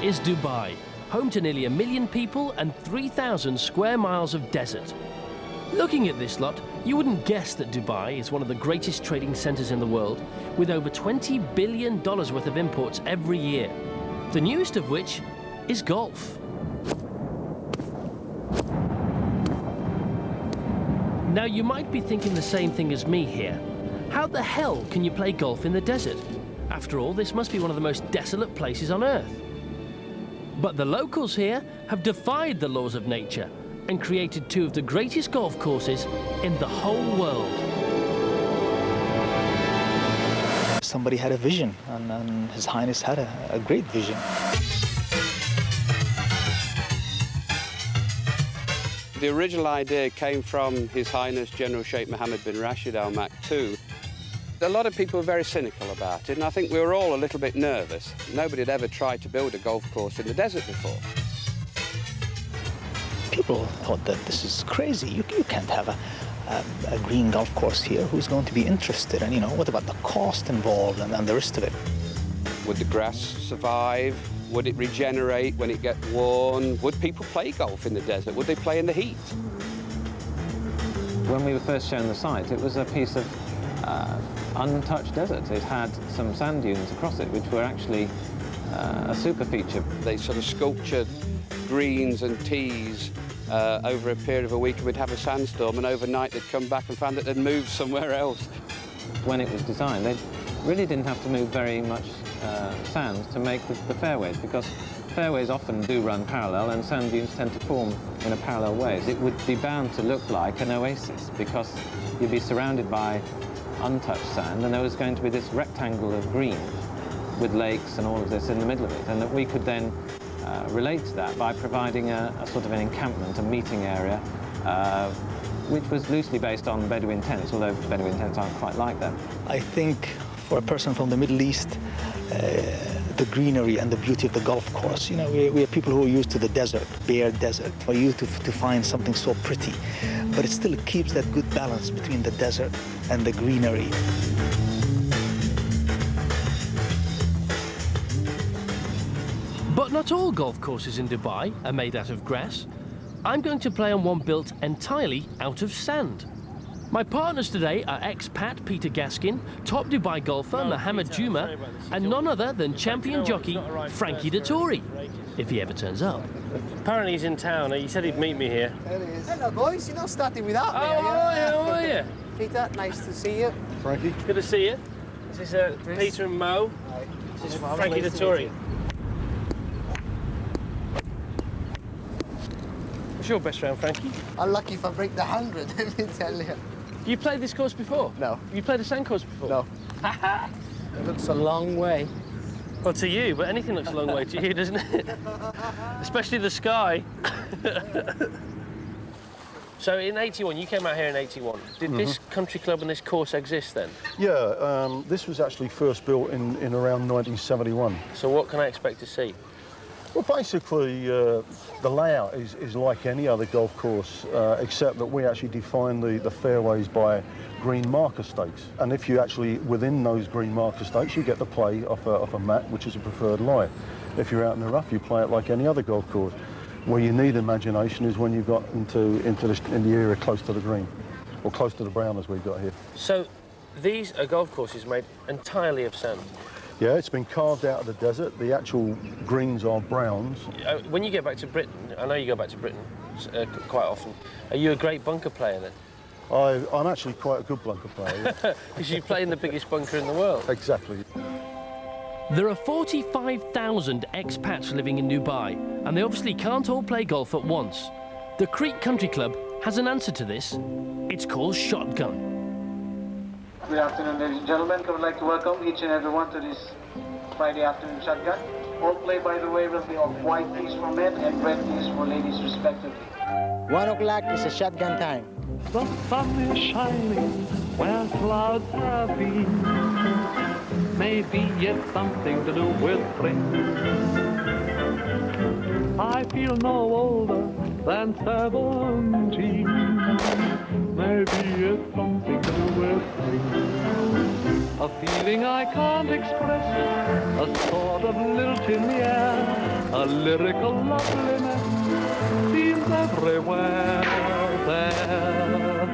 is Dubai, home to nearly 1 million people and 3,000 square miles of desert. Looking at this lot, you wouldn't guess that Dubai is one of the greatest trading centres in the world, with over $20 billion worth of imports every year. The newest of which is golf. Now you might be thinking the same thing as me here. How the hell can you play golf in the desert? After all, this must be one of the most desolate places on Earth. But the locals here have defied the laws of nature and created 2 of the greatest golf courses in the whole world. Somebody had a vision, and His Highness had a great vision. The original idea came from His Highness General Sheikh Mohammed bin Rashid Al Maktoum. A lot of people were very cynical about it, and I think we were all a little bit nervous. Nobody had ever tried to build a golf course in the desert before. People thought that this is crazy. You can't have a green golf course here. Who's going to be interested? And, you know, what about the cost involved and the rest of it? Would the grass survive? Would it regenerate when it gets worn? Would people play golf in the desert? Would they play in the heat? When we were first shown the site, it was a piece of untouched desert. It had some sand dunes across it, which were actually a super feature. They sort of sculptured greens and tees over a period of a week, and we'd have a sandstorm, and overnight they'd come back and found that they'd moved somewhere else. When it was designed, they really didn't have to move very much sand to make the fairways, because fairways often do run parallel and sand dunes tend to form in a parallel way. It would be bound to look like an oasis, because you'd be surrounded by untouched sand, and there was going to be this rectangle of green with lakes and all of this in the middle of it, and that we could then relate to that by providing a sort of an encampment, a meeting area, which was loosely based on Bedouin tents, although Bedouin tents aren't quite like that. I think for a person from the Middle East, the greenery and the beauty of the golf course, you know, we are people who are used to the desert, bare desert. For you to find something so pretty, but it still keeps that good balance between the desert and the greenery. But not all golf courses in Dubai are made out of grass. I'm going to play on one built entirely out of sand. My partners today are expat Peter Gaskin, top Dubai golfer Mohammed Juma, and none other than champion jockey Frankie Dettori, if he ever turns up. Apparently he's in town. He said he'd meet me here. There he is. Hello, boys. You're not starting without me, How are you? Peter, nice to see you. Frankie. Good to see you. This is Peter and Mo. Hi. This is Frankie Dettori. What's your best round, Frankie? Unlucky if I break the 100, let me tell you. You played this course before? No. You played a sand course before? No. It looks a long way. Well, to you, but anything looks a long way to you, doesn't it? Especially the sky. So in 81, you came out here in 81. Did this country club and this course exist then? Yeah, this was actually first built in around 1971. So what can I expect to see? Well, basically, the layout is like any other golf course, except that we actually define the fairways by green marker stakes. And if you actually, within those green marker stakes, you get to play off a mat, which is a preferred lie. If you're out in the rough, you play it like any other golf course. Where you need imagination is when you've got in the area close to the green, or close to the brown as we've got here. So these are golf courses made entirely of sand? Yeah, it's been carved out of the desert. The actual greens are browns. When you get back to Britain, I know you go back to Britain quite often, are you a great bunker player then? I'm actually quite a good bunker player. Yeah. Because you play in the biggest bunker in the world. Exactly. There are 45,000 expats living in Dubai, and they obviously can't all play golf at once. The Crete Country Club has an answer to this. It's called Shotgun. Good afternoon, ladies and gentlemen. I would like to welcome each and everyone to this Friday afternoon shotgun. All play, by the way, will be of white tees for men and red tees for ladies, respectively. 1 o'clock is a shotgun time. The sun is shining where clouds have been. Maybe it's something to do with spring. I feel no older than 17. Maybe it's something to do with spring. a feeling I can't express, a sort of lilt in the air, a lyrical loveliness seems everywhere there.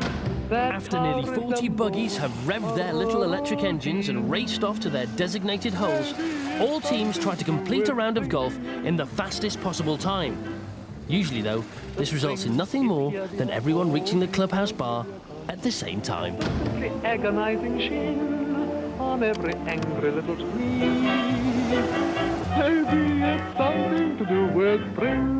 After nearly 40 buggies have revved their little electric engines and raced off to their designated holes, all teams try to complete a round of golf in the fastest possible time. Usually, though, this results in nothing more than everyone reaching the clubhouse bar at the same time. The agonizing sheen on every angry little tree. Maybe it's something to do with spring.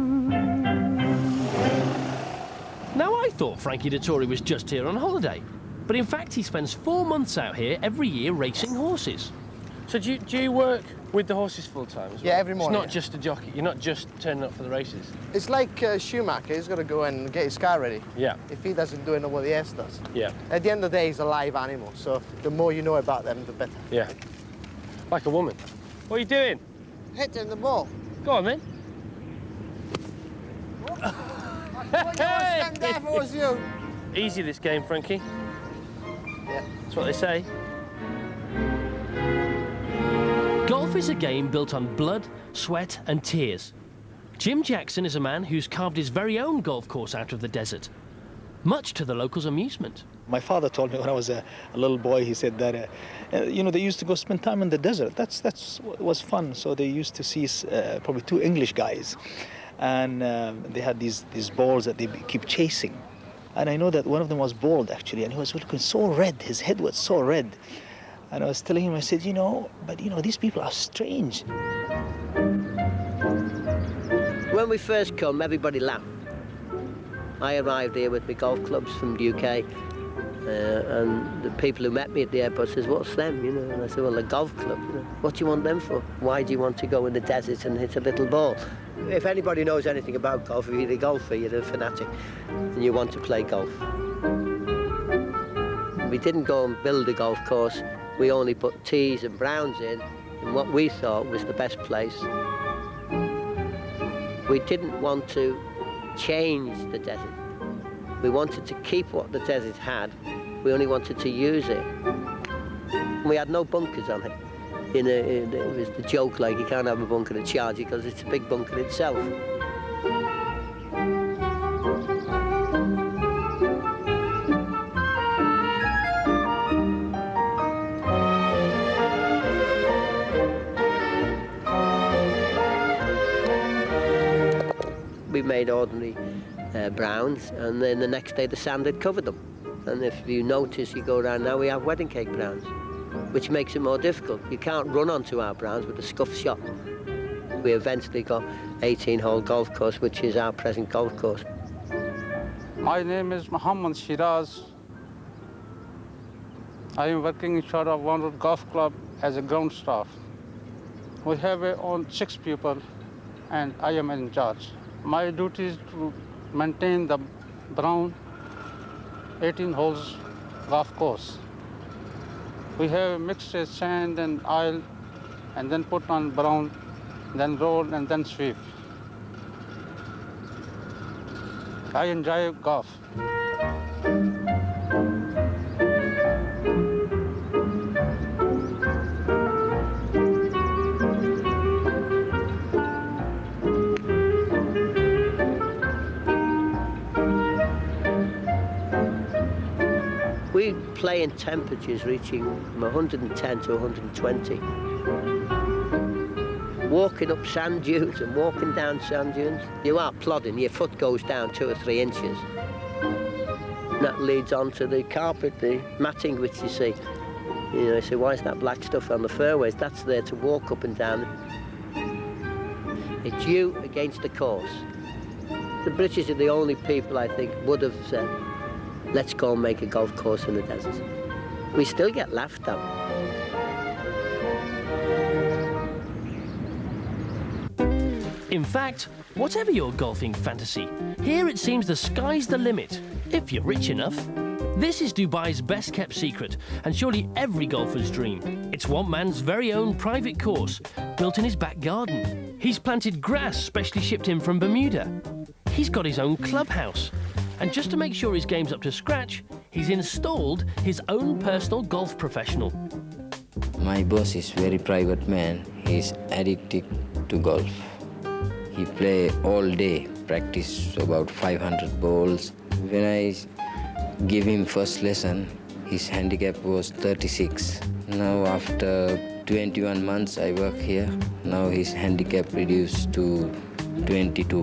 Now, I thought Frankie Dettori was just here on holiday, but in fact he spends 4 months out here every year racing horses. So do you work with the horses full time as well? Yeah, every morning. It's not just a jockey, you're not just turning up for the races? It's like Schumacher, he's got to go and get his car ready. Yeah. If he doesn't do it, nobody else does. Yeah. At the end of the day, he's a live animal, so the more you know about them, the better. Yeah. Like a woman. What are you doing? Hitting the ball. Go on, then. Stand there if it was you. Easy, this game, Frankie. Yeah. That's what they say. Golf is a game built on blood, sweat and tears. Jim Jackson is a man who's carved his very own golf course out of the desert, much to the locals' amusement. My father told me when I was a little boy, he said that, you know, they used to go spend time in the desert. That's what was fun. So they used to see probably 2 English guys. And they had these balls that they keep chasing. And I know that one of them was bald, actually, and he was looking so red. His head was so red. And I was telling him, I said, you know, but, you know, these people are strange. When we first come, everybody laughed. I arrived here with my golf clubs from the UK, and the people who met me at the airport says, what's them, you know? And I said, well, a golf club, you know. What do you want them for? Why do you want to go in the desert and hit a little ball? If anybody knows anything about golf, if you're a golfer, you're a fanatic, and you want to play golf. We didn't go and build a golf course. We only put tees and browns in what we thought was the best place. We didn't want to change the desert. We wanted to keep what the desert had. We only wanted to use it. We had no bunkers on it. It was the joke, like, you can't have a bunker at Chargy because it's a big bunker itself. We made ordinary browns, and then the next day the sand had covered them. And if you notice, you go around now, we have wedding cake browns, which makes it more difficult. You can't run onto our browns with a scuffed shot. We eventually got 18-hole golf course, which is our present golf course. My name is Muhammad Shiraz. I am working in charge of Wanderwood Golf Club as a ground staff. We have on 6 people, and I am in charge. My duty is to maintain the brown 18 holes golf course. We have mixed sand and oil, and then put on brown, then roll, and then sweep. I enjoy golf. We play in temperatures reaching from 110 to 120. Walking up sand dunes and walking down sand dunes, you are plodding, your foot goes down 2 or 3 inches. And that leads on to the carpet, the matting which you see. You know, you say, why is that black stuff on the fairways? That's there to walk up and down. It's you against the course. The British are the only people, I think, would have said, let's go and make a golf course in the desert. We still get laughed at. In fact, whatever your golfing fantasy, here it seems the sky's the limit, if you're rich enough. This is Dubai's best-kept secret, and surely every golfer's dream. It's one man's very own private course, built in his back garden. He's planted grass specially shipped in from Bermuda. He's got his own clubhouse. And just to make sure his game's up to scratch, he's installed his own personal golf professional. My boss is very private man. He's addicted to golf. He play all day, practice about 500 balls. When I give him first lesson, his handicap was 36. Now after 21 months I work here, now his handicap reduced to 22.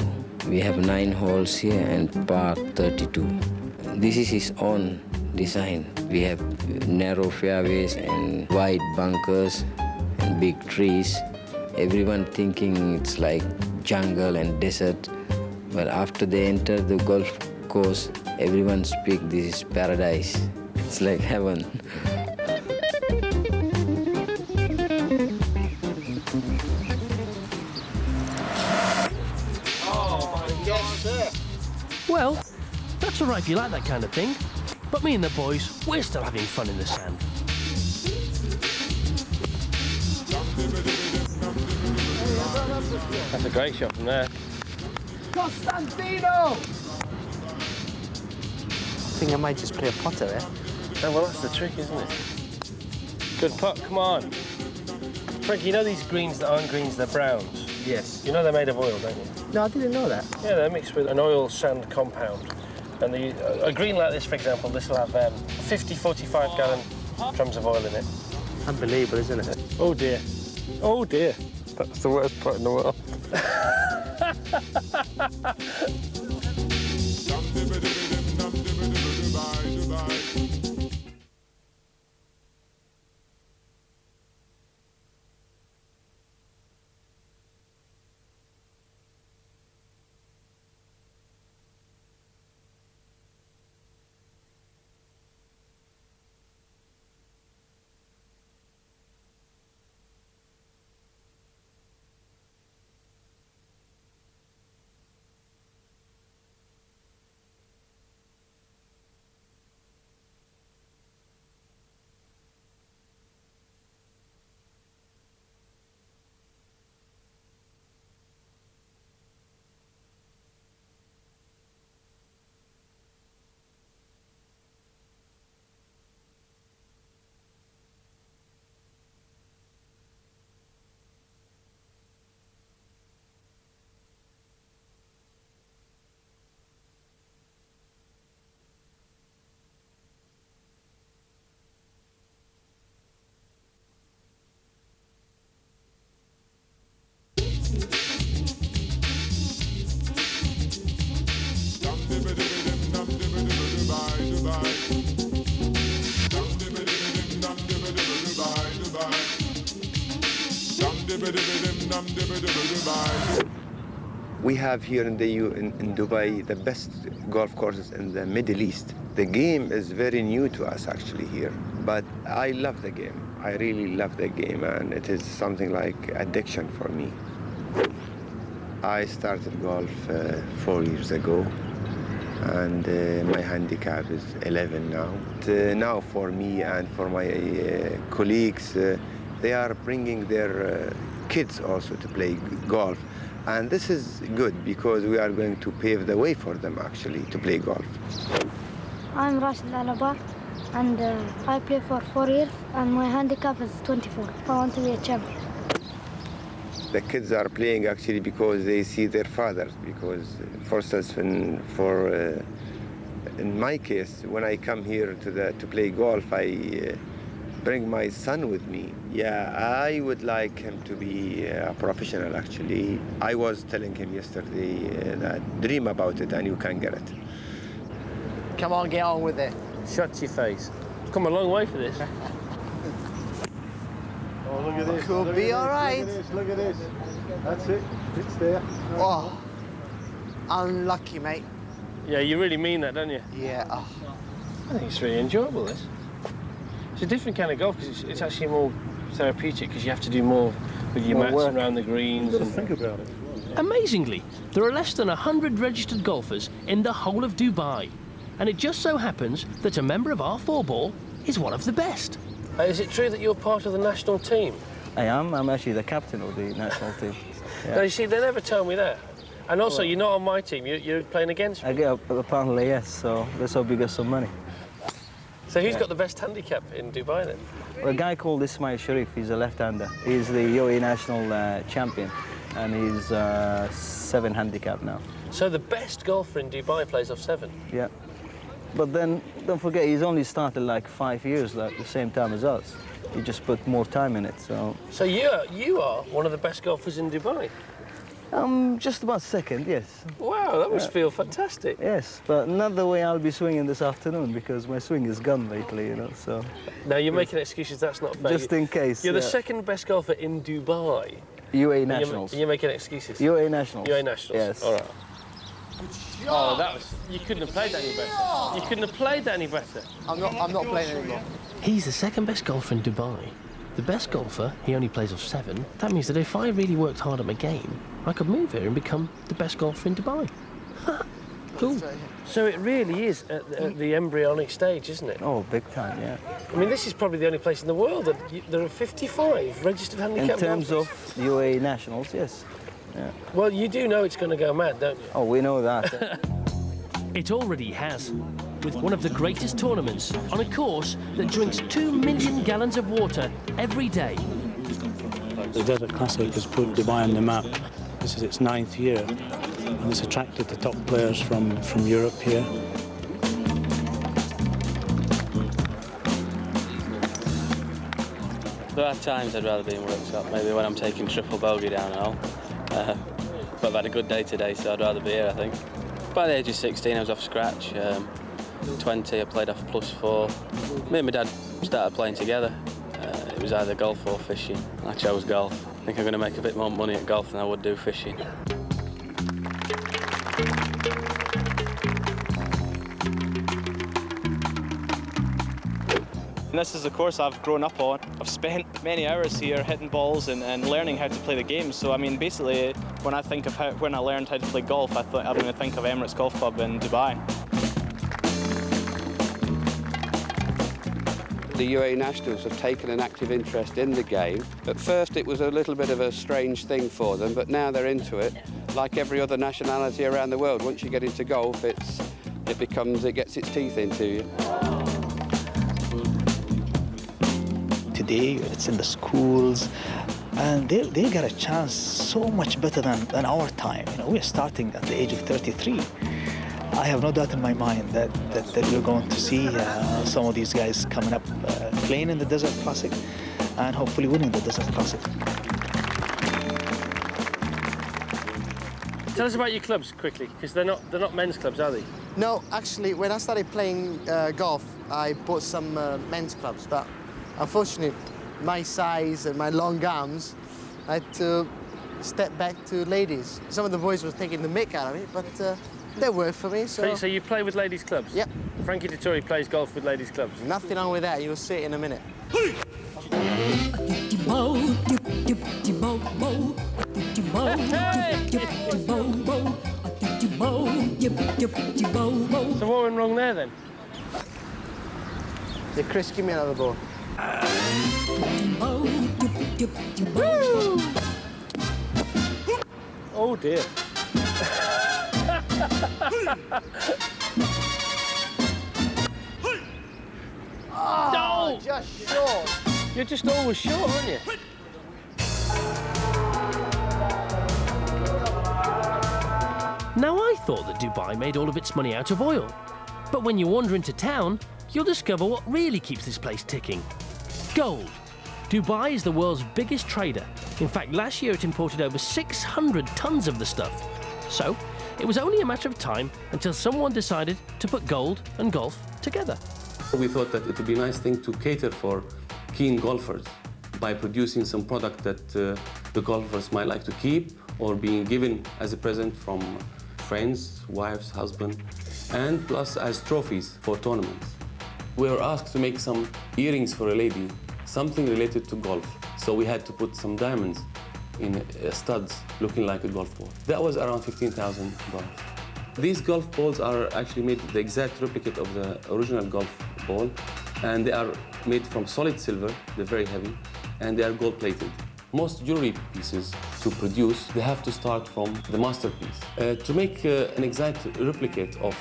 We have 9 holes here and par 32. This is his own design. We have narrow fairways and wide bunkers and big trees. Everyone thinking it's like jungle and desert, but after they enter the golf course, everyone speak this is paradise. It's like heaven. Well, that's all right if you like that kind of thing. But me and the boys, we're still having fun in the sand. That's a great shot from there. Costantino! I think I might just play a putter there. Oh, well, that's the trick, isn't it? Good putt, come on. Frank, you know these greens that aren't greens, they're browns? Yes. You know they're made of oil, don't you? No, I didn't know that. Yeah, they're mixed with an oil sand compound. And a green like this, for example, this will have 50, 45-gallon drums of oil in it. Unbelievable, isn't it? Oh, dear. Oh, dear. That's the worst putt in the world. We have here in Dubai the best golf courses in the Middle East. The game is very new to us actually here, but I love the game. I really love the game, and it is something like addiction for me. I started golf 4 years ago, and my handicap is 11 now. Now for me and for my colleagues, they are bringing their kids also to play golf. And this is good because we are going to pave the way for them actually to play golf. I'm Rashid Alabar and I play for 4 years and my handicap is 24. I want to be a champion. The kids are playing actually because they see their fathers, because for instance, in my case, when I come here to play golf, I bring my son with me. Yeah, I would like him to be a professional actually. I was telling him yesterday that dream about it and you can get it. Come on, get on with it. Shut your face. I've come a long way for this. Oh, look at this. Could look be at all this, right. Look at this. That's it. It's there. Oh, unlucky, mate. Yeah, you really mean that, don't you? Yeah. Oh. I think it's really enjoyable, this. It's a different kind of golf because it's actually more therapeutic because you have to do more with your mats around the greens. You've got to think about it. Amazingly, there are less than 100 registered golfers in the whole of Dubai. And it just so happens that a member of our 4-ball is one of the best. Is it true that you're part of the national team? I am. I'm actually the captain of the national team. Yeah. No, you see, they never tell me that. And also, you're not on my team. You're playing against me. Apparently, yes. So let's hope you get some money. So who's got the best handicap in Dubai then? A guy called Ismail Sharif, he's a left-hander. He's the UAE national champion, and he's 7 handicap now. So the best golfer in Dubai plays off 7? Yeah. But then, don't forget, he's only started like 5 years, like the same time as us. He just put more time in it, so... So you are one of the best golfers in Dubai? Just about second, yes. Wow, that must feel fantastic. Yes, but not the way I'll be swinging this afternoon, because my swing is gone lately, you know, so... No, you're making excuses, that's not fair. Just in case, You're the second best golfer in Dubai. UAE Nationals. You're making excuses? UAE Nationals. UAE Nationals? Yes. All right. Oh, that was... You couldn't have played that any better. You couldn't have played that any better. I'm not playing anymore. He's the second best golfer in Dubai. The best golfer, he only plays off 7. That means that if I really worked hard at my game, I could move here and become the best golfer in Dubai. Cool. So it really is at the embryonic stage, isn't it? Oh, big time, yeah. I mean, this is probably the only place in the world that there are 55 registered handicap In terms golfers. of UAE Nationals, yes. Yeah. Well, you do know it's going to go mad, don't you? Oh, we know that. It already has, with one of the greatest tournaments on a course that drinks 2 million gallons of water every day. The Desert Classic has put Dubai on the map. This is its 9th year, and it's attracted the top players from Europe here. There are times I'd rather be in workshop, maybe when I'm taking triple bogey down and all. But I've had a good day today, so I'd rather be here, I think. By the age of 16, I was off scratch. 20, I played off +4. Me and my dad started playing together. It was either golf or fishing. I chose golf. I think I'm going to make a bit more money at golf than I would do fishing. This is a course I've grown up on. I've spent many hours here hitting balls and learning how to play the game. So, I mean, basically, when I think of when I learned how to play golf, I'm going to think of Emirates Golf Club in Dubai. The UAE Nationals have taken an active interest in the game. At first it was a little bit of a strange thing for them, but now they're into it. Like every other nationality around the world, once you get into golf, it gets its teeth into you. Today it's in the schools, and they get a chance so much better than our time. You know, we're starting at the age of 33. I have no doubt in my mind that we're going to see some of these guys coming up playing in the Desert Classic and hopefully winning the Desert Classic. Tell us about your clubs quickly, because they're not men's clubs, are they? No, actually, when I started playing golf, I bought some men's clubs, but unfortunately, my size and my long arms, I had to step back to ladies. Some of the boys were taking the mick out of it, but they worked for me, so... So you play with ladies' clubs? Yep. Frankie Dettori plays golf with ladies' clubs? Nothing wrong with that, you'll see it in a minute. So what went wrong there, then? Yeah, Chris, give me another ball. Oh, dear. Oh, just short. You're just always short, aren't you? Now, I thought that Dubai made all of its money out of oil. But when you wander into town, you'll discover what really keeps this place ticking. Gold. Dubai is the world's biggest trader. In fact, last year it imported over 600 tons of the stuff. So, it was only a matter of time until someone decided to put gold and golf together. We thought that it would be a nice thing to cater for keen golfers by producing some product that the golfers might like to keep or being given as a present from friends, wives, husband, and plus as trophies for tournaments. We were asked to make some earrings for a lady, something related to golf. So we had to put some diamonds in studs looking like a golf ball. That was around $15,000. These golf balls are actually made the exact replicate of the original golf ball, and they are made from solid silver, they're very heavy, and they are gold-plated. Most jewelry pieces to produce, they have to start from the masterpiece. To make an exact replicate of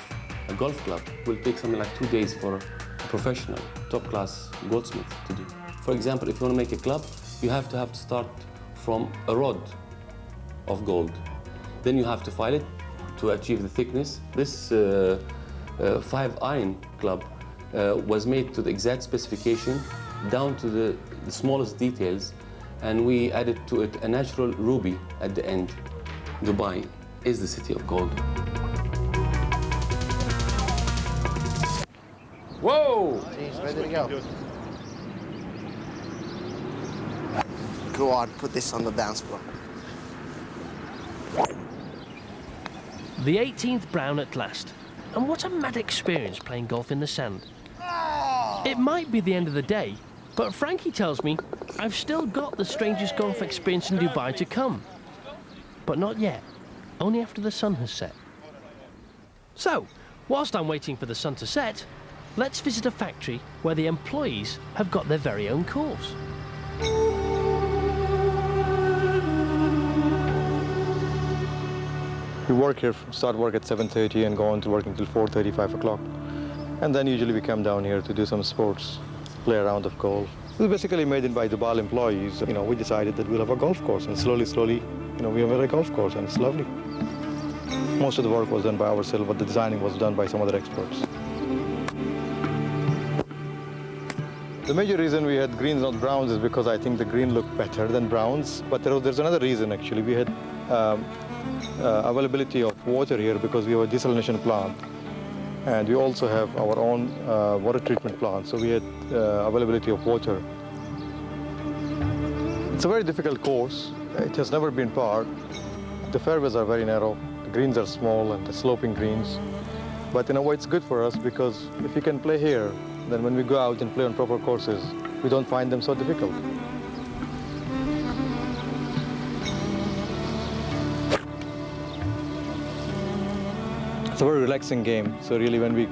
a golf club will take something like 2 days for a professional, top-class goldsmith to do. For example, if you want to make a club, you have to start from a rod of gold. Then you have to file it to achieve the thickness. This 5-iron club was made to the exact specification, down to the smallest details, and we added to it a natural ruby at the end. Dubai is the city of gold. Whoa! Jeez, ready to go. Go on, put this on the dance floor. The 18th brown at last. And what a mad experience playing golf in the sand. It might be the end of the day, but Frankie tells me I've still got the strangest golf experience in Dubai to come. But not yet, only after the sun has set. So, whilst I'm waiting for the sun to set, let's visit a factory where the employees have got their very own course. We work here, start work at 7:30 and go on to work until 4:30, 5 o'clock. And then usually we come down here to do some sports, play a round of golf. It's basically made in by Dubai employees. You know, we decided that we'll have a golf course, and slowly, you know, we have a golf course, and it's lovely. Most of the work was done by ourselves, but the designing was done by some other experts. The major reason we had greens, not browns, is because I think the green looked better than browns. But there's another reason, actually. We had availability of water here because we have a desalination plant. And we also have our own water treatment plant, so we had availability of water. It's a very difficult course. It has never been par. The fairways are very narrow, the greens are small, and the sloping greens. But in a way, it's good for us because if we can play here, then when we go out and play on proper courses, we don't find them so difficult. It's a very relaxing game. So really, when we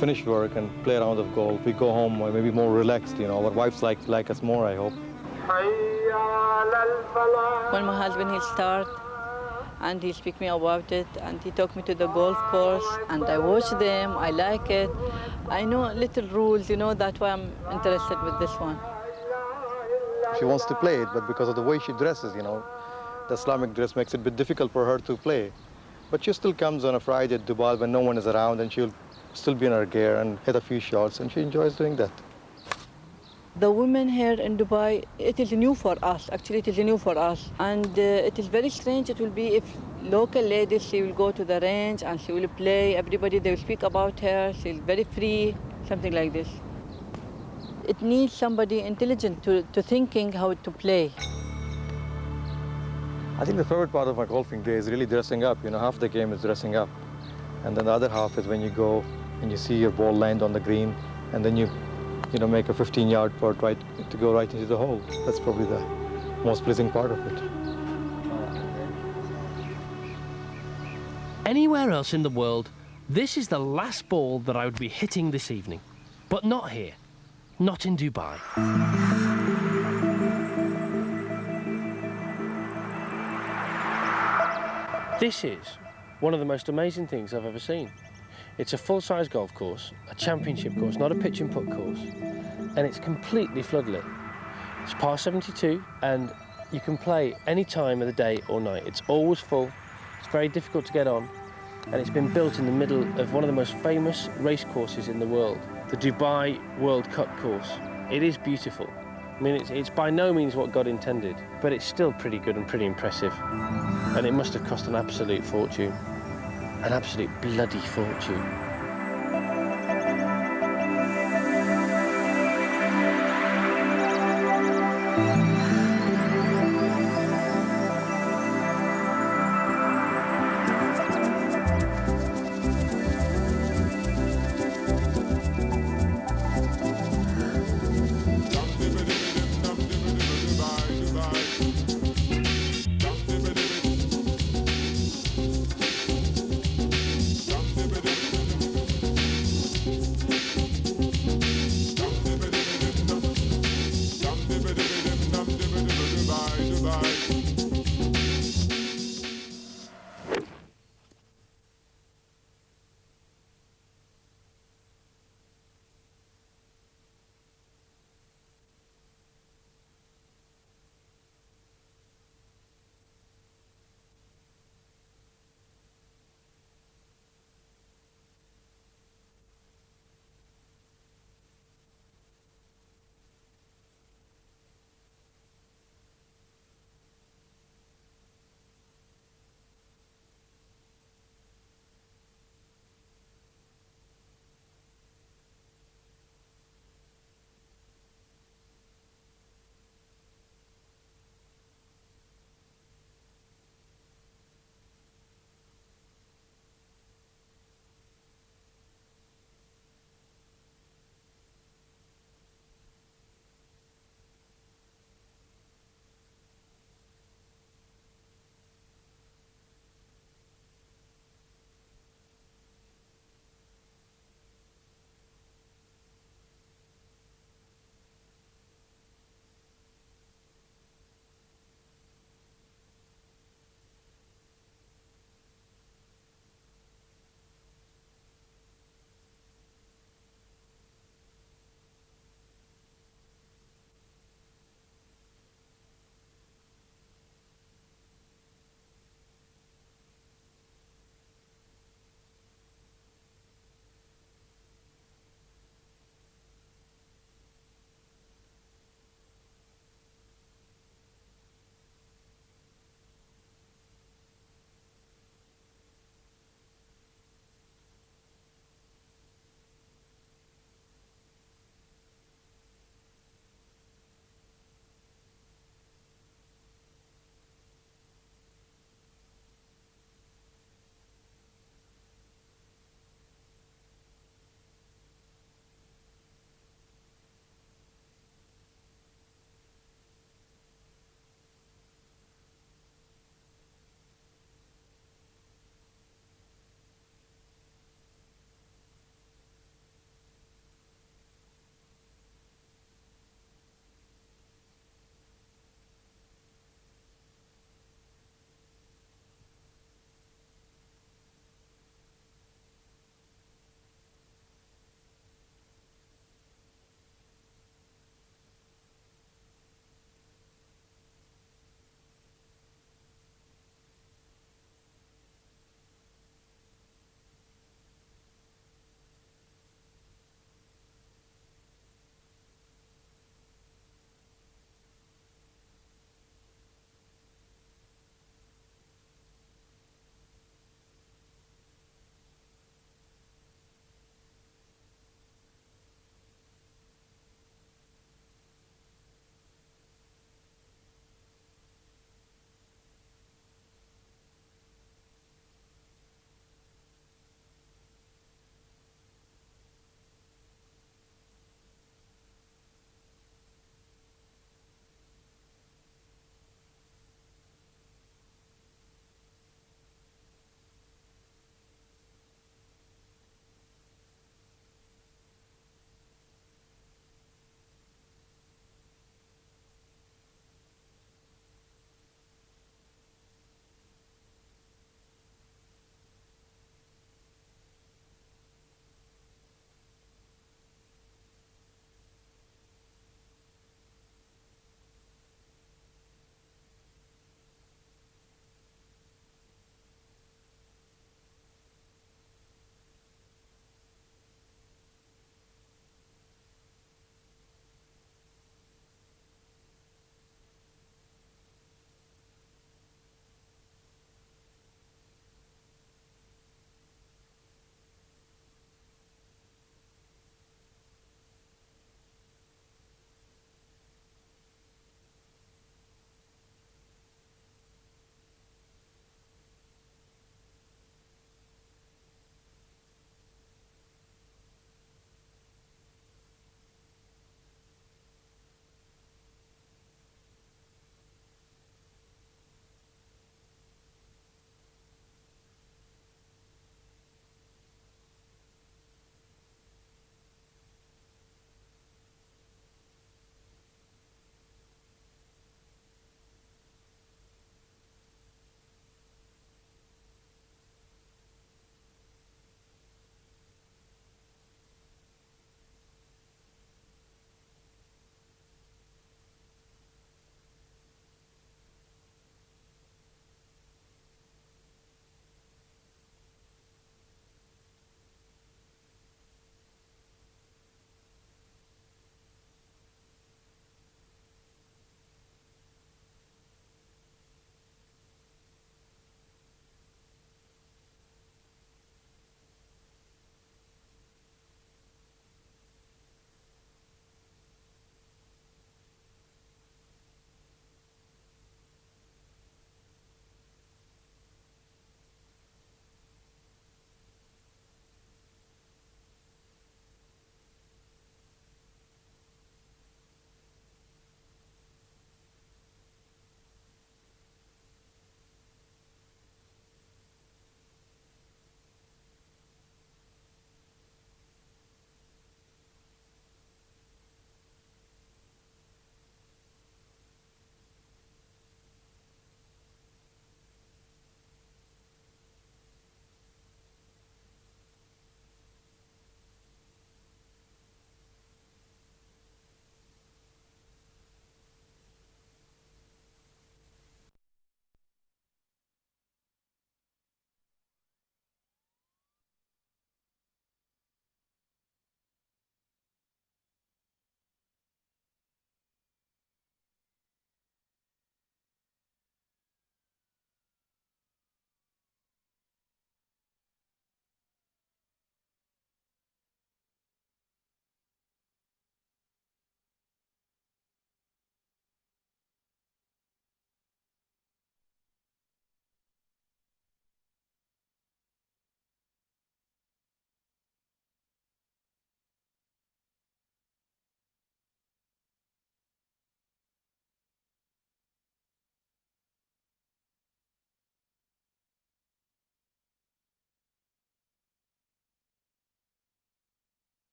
finish work and play a round of golf, we go home maybe more relaxed. You know, our wives like us more, I hope. When my husband, he'll start and he'll speak me about it, and he took me to the golf course, and I watch them, I like it. I know little rules, you know, that's why I'm interested with this one. She wants to play it, but because of the way she dresses, you know, the Islamic dress makes it a bit difficult for her to play. But she still comes on a Friday at Dubai when no one is around, and she'll still be in her gear and hit a few shots, and she enjoys doing that. The women here in Dubai, it is new for us. Actually, it is new for us. And it is very strange it will be if local ladies, she will go to the range and she will play. Everybody, they will speak about her. She's very free, something like this. It needs somebody intelligent to thinking how to play. I think the favorite part of my golfing day is really dressing up. You know, half the game is dressing up. And then the other half is when you go and you see your ball land on the green, and then you make a 15-yard putt right to go right into the hole. That's probably the most pleasing part of it. Anywhere else in the world, this is the last ball that I would be hitting this evening. But not here. Not in Dubai. This is one of the most amazing things I've ever seen. It's a full-size golf course, a championship course, not a pitch and putt course, and it's completely floodlit. It's par 72, and you can play any time of the day or night. It's always full, it's very difficult to get on, and it's been built in the middle of one of the most famous race courses in the world, the Dubai World Cup course. It is beautiful. I mean, it's by no means what God intended, but it's still pretty good and pretty impressive. And it must have cost an absolute fortune. An absolute bloody fortune.